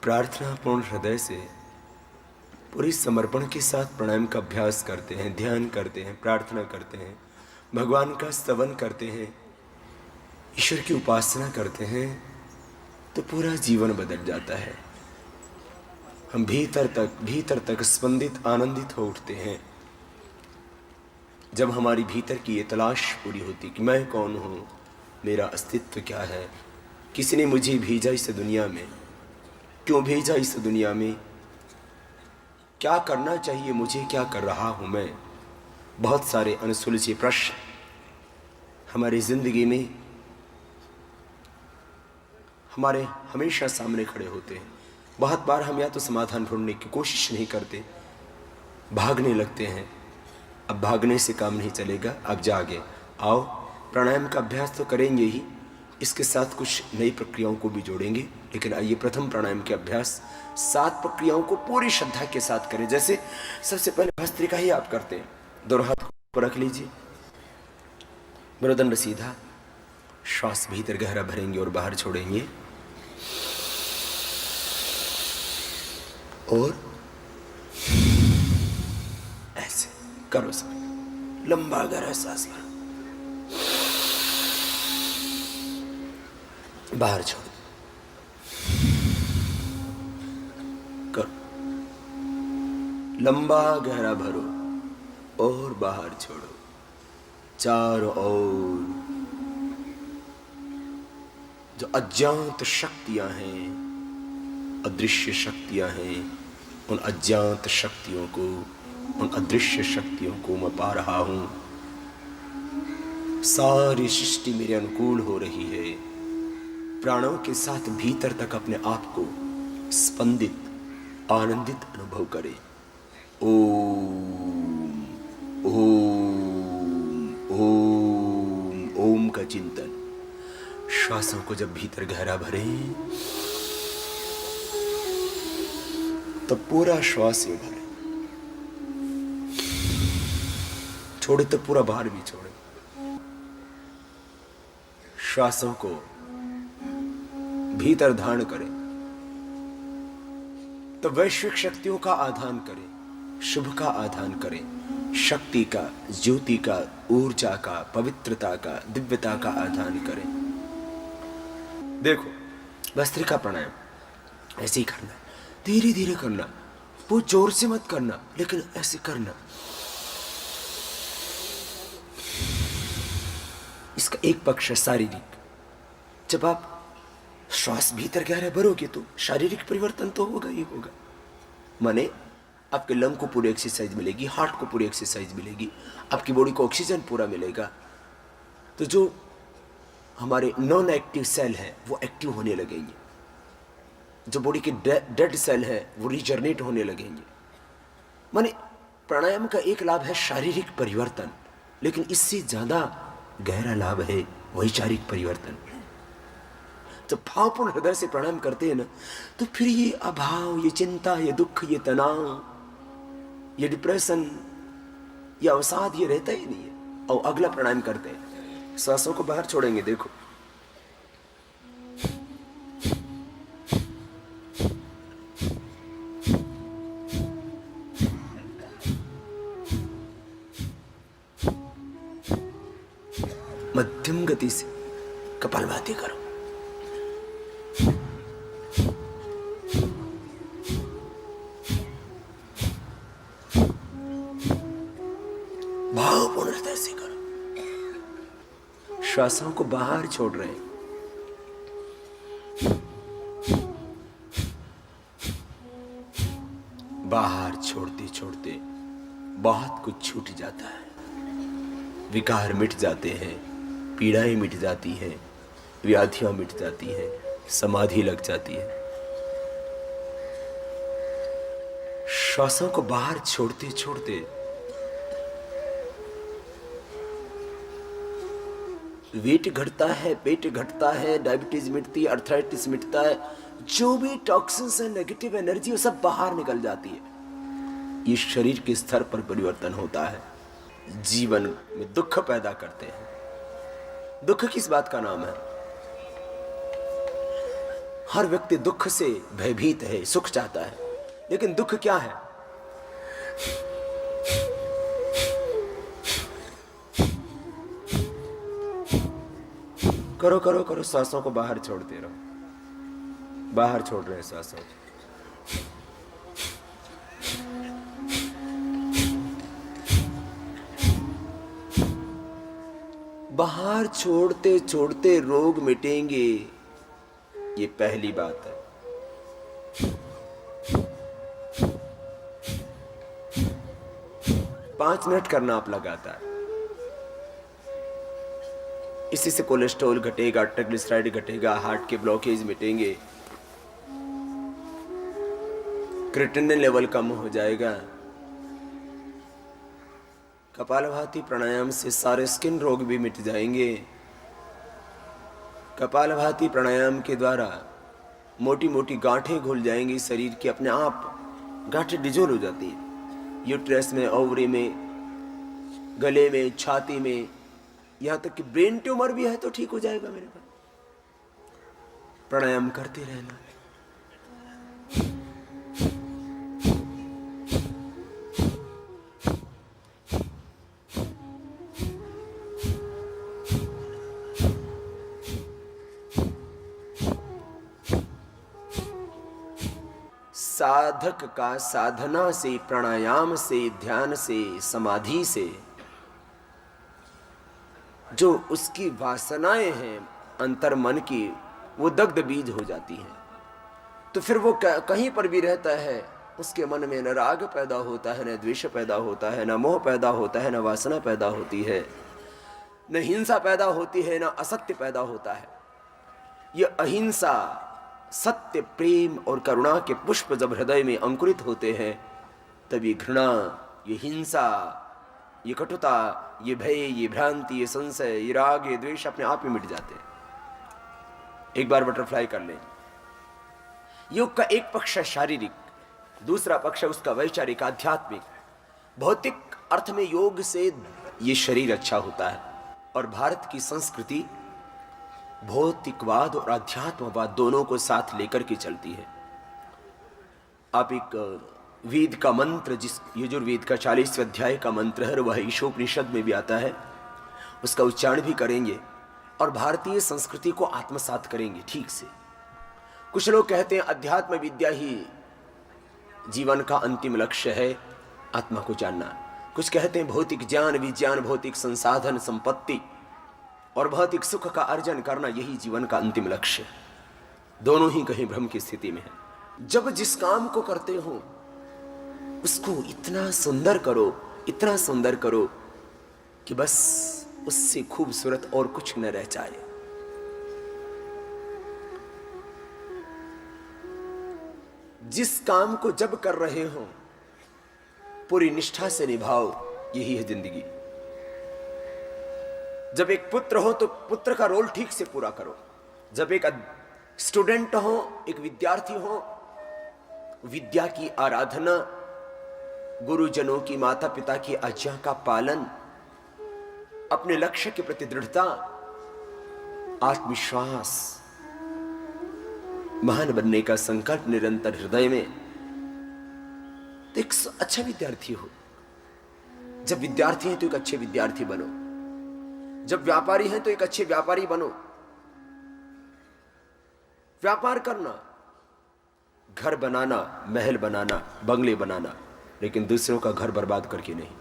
प्रार्थना पूर्ण हृदय से पूरी समर्पण के साथ प्राणायाम का अभ्यास करते हैं, ध्यान करते हैं, प्रार्थना करते हैं, भगवान का स्तवन करते हैं, ईश्वर की उपासना करते हैं, तो पूरा जीवन बदल जाता है। हम भीतर तक स्पंदित आनंदित हो उठते हैं जब हमारी भीतर की ये तलाश पूरी होती कि मैं कौन हूँ, मेरा अस्तित्व क्या है, किसी ने मुझे भेजा इस दुनिया में, क्यों भेजा इस दुनिया में, क्या करना चाहिए मुझे, क्या कर रहा हूँ मैं। बहुत सारे अनसुलझे प्रश्न हमारी जिंदगी में हमारे हमेशा सामने खड़े होते हैं। बहुत बार हम या तो समाधान ढूंढने की कोशिश नहीं करते, भागने लगते हैं। अब भागने से काम नहीं चलेगा, अब जागे आओ, प्राणायाम का अभ्यास तो करेंगे ही, इसके साथ कुछ नई प्रक्रियाओं को भी जोड़ेंगे। लेकिन आइए प्रथम प्राणायाम के अभ्यास 7 प्रक्रियाओं को पूरी श्रद्धा के साथ करें। जैसे सबसे पहले भस्त्रिका ही आप करते हैं, दोनों हाथ को रख लीजिए, मेरुदंड सीधा, श्वास भीतर गहरा भरेंगे और बाहर छोड़ेंगे, और ऐसे करो सब, लंबा गहरा सांस भरो, बाहर छोड़ो, करो, लंबा गहरा भरो और बाहर छोड़ो, चारों ओर जो अज्ञात शक्तियां हैं, अदृश्य शक्तियां हैं, उन अज्ञात शक्तियों को, उन अदृश्य शक्तियों को मैं पा रहा हूं। सारी सृष्टि मेरे अनुकूल हो रही है। प्राणों के साथ भीतर तक अपने आप को स्पंदित, आनंदित अनुभव करें। ओम ओम ओम ओम का चिंतन। श्वासों को जब भीतर गहरा भरें तो पूरा श्वास ही भरें, छोड़े तो पूरा बाहर भी छोड़े। श्वासों को भीतर धारण करें तो वैश्विक शक्तियों का आधान करें, शुभ का आधान करें, शक्ति का, ज्योति का, ऊर्जा का, पवित्रता का, दिव्यता का आधान करें। देखो भस्त्रिका प्राणायाम ऐसे ही करना, धीरे धीरे करना, बहुत जोर से मत करना, लेकिन ऐसे करना। इसका एक पक्ष है शारीरिक। जब आप श्वास भीतर गहरा भरोगे तो शारीरिक परिवर्तन तो होगा ही होगा। माने आपके लंग को पूरी एक्सरसाइज मिलेगी, हार्ट को पूरी एक्सरसाइज मिलेगी, आपकी बॉडी को ऑक्सीजन पूरा मिलेगा। तो जो हमारे नॉन एक्टिव सेल है वो एक्टिव होने लगेंगे, जो बॉडी के डेड सेल है वो रिजनरेट होने लगेंगे। माने प्राणायाम का एक लाभ है शारीरिक परिवर्तन, लेकिन इससे ज्यादा गहरा लाभ है वैचारिक परिवर्तन। जब भावपूर्ण हृदय से प्राणायाम करते हैं ना, तो फिर ये अभाव, ये चिंता, ये दुख, ये तनाव, ये डिप्रेशन, ये अवसाद, ये रहता ही नहीं है। और अगला प्राणायाम करते हैं, सांसों को बाहर छोड़ेंगे। देखो मध्यम गति से कपालभाति करो। भावपूर्ण हृदय से करो। श्वासों को बाहर छोड़ रहे हैं। बाहर छोड़ते छोड़ते बहुत कुछ छूट जाता है। विकार मिट जाते हैं, पीड़ाएं मिट जाती हैं, व्याधियां मिट जाती हैं, समाधि लग जाती है। श्वासों को बाहर छोड़ते छोड़ते वेट घटता है, पेट घटता है, डायबिटीज मिटती है, अर्थराइटिस मिटता है, जो भी टॉक्सिन्स है, नेगेटिव एनर्जी, वो सब बाहर निकल जाती है। ये शरीर के स्तर पर परिवर्तन होता है। जीवन में दुख पैदा करते हैं। दुख किस बात का नाम है? हर व्यक्ति दुख से भयभीत है, सुख चाहता है, लेकिन दुख क्या है? करो करो करो, सांसों को बाहर छोड़ते रहो, बाहर छोड़ रहे हैं सांसों को। बाहर छोड़ते छोड़ते रोग मिटेंगे, ये पहली बात है। पांच मिनट करना आप लगातार, इसी से कोलेस्ट्रॉल घटेगा, ट्राइग्लिसराइड घटेगा, हार्ट के ब्लॉकेज मिटेंगे, क्रिएटिनिन लेवल कम हो जाएगा। कपालभाति प्राणायाम से सारे स्किन रोग भी मिट जाएंगे। कपालभाति प्राणायाम के द्वारा मोटी मोटी गांठें घुल जाएंगी शरीर की, अपने आप गांठें डिजोल हो जाती है, यूट्रस में, ओवरी में, गले में, छाती में, यहां तक कि ब्रेन ट्यूमर भी है तो ठीक हो जाएगा मेरे पास। प्राणायाम करते रहना। साधक का साधना से, प्राणायाम से, ध्यान से, समाधि से जो उसकी वासनाएं हैं अंतर मन की, वो दग्ध बीज हो जाती हैं। तो फिर वो कहीं पर भी रहता है, उसके मन में न राग पैदा होता है, न द्वेष पैदा होता है, न मोह पैदा होता है, न वासना पैदा होती है, न हिंसा पैदा होती है, न असत्य पैदा होता है। ये अहिंसा, सत्य, प्रेम और करुणा के पुष्प जब हृदय में अंकुरित होते हैं, तभी घृणा, ये हिंसा, ये कटुता, ये भय, ये भ्रांति, ये संशय, ये राग, ये द्वेष अपने आप ही मिट जाते हैं। एक बार बटरफ्लाई कर लें। योग का एक पक्ष है शारीरिक, दूसरा पक्ष है उसका वैचारिक, आध्यात्मिक। भौतिक अर्थ में योग से ये शरीर अच्छा होता है, और भारत की संस्कृति भौतिकवाद और अध्यात्मवाद दोनों को साथ लेकर के चलती है। आप एक वेद का मंत्र, जिस यजुर्वेद का 40वें अध्याय का मंत्र है, वह ईशोपनिषद में भी आता है, उसका उच्चारण भी करेंगे और भारतीय संस्कृति को आत्मसात करेंगे ठीक से। कुछ लोग कहते हैं अध्यात्म विद्या ही जीवन का अंतिम लक्ष्य है, आत्मा को जानना। कुछ कहते हैं भौतिक ज्ञान, विज्ञान, भौतिक संसाधन, संपत्ति और भौतिक सुख का अर्जन करना, यही जीवन का अंतिम लक्ष्य है। दोनों ही कहीं भ्रम की स्थिति में है। जब जिस काम को करते हो उसको इतना सुंदर करो, इतना सुंदर करो कि बस उससे खूबसूरत और कुछ न रह जाए। जिस काम को जब कर रहे हो पूरी निष्ठा से निभाओ, यही है जिंदगी। जब एक पुत्र हो तो पुत्र का रोल ठीक से पूरा करो। जब एक स्टूडेंट हो, एक विद्यार्थी हो, विद्या की आराधना, गुरुजनों की, माता पिता की आज्ञा का पालन, अपने लक्ष्य के प्रति दृढ़ता, आत्मविश्वास, महान बनने का संकल्प निरंतर हृदय में, तो एक अच्छा विद्यार्थी हो। जब विद्यार्थी हैं तो एक अच्छे विद्यार्थी बनो, जब व्यापारी हैं तो एक अच्छे व्यापारी बनो। व्यापार करना, घर बनाना, महल बनाना, बंगले बनाना, लेकिन दूसरों का घर बर्बाद करके नहीं।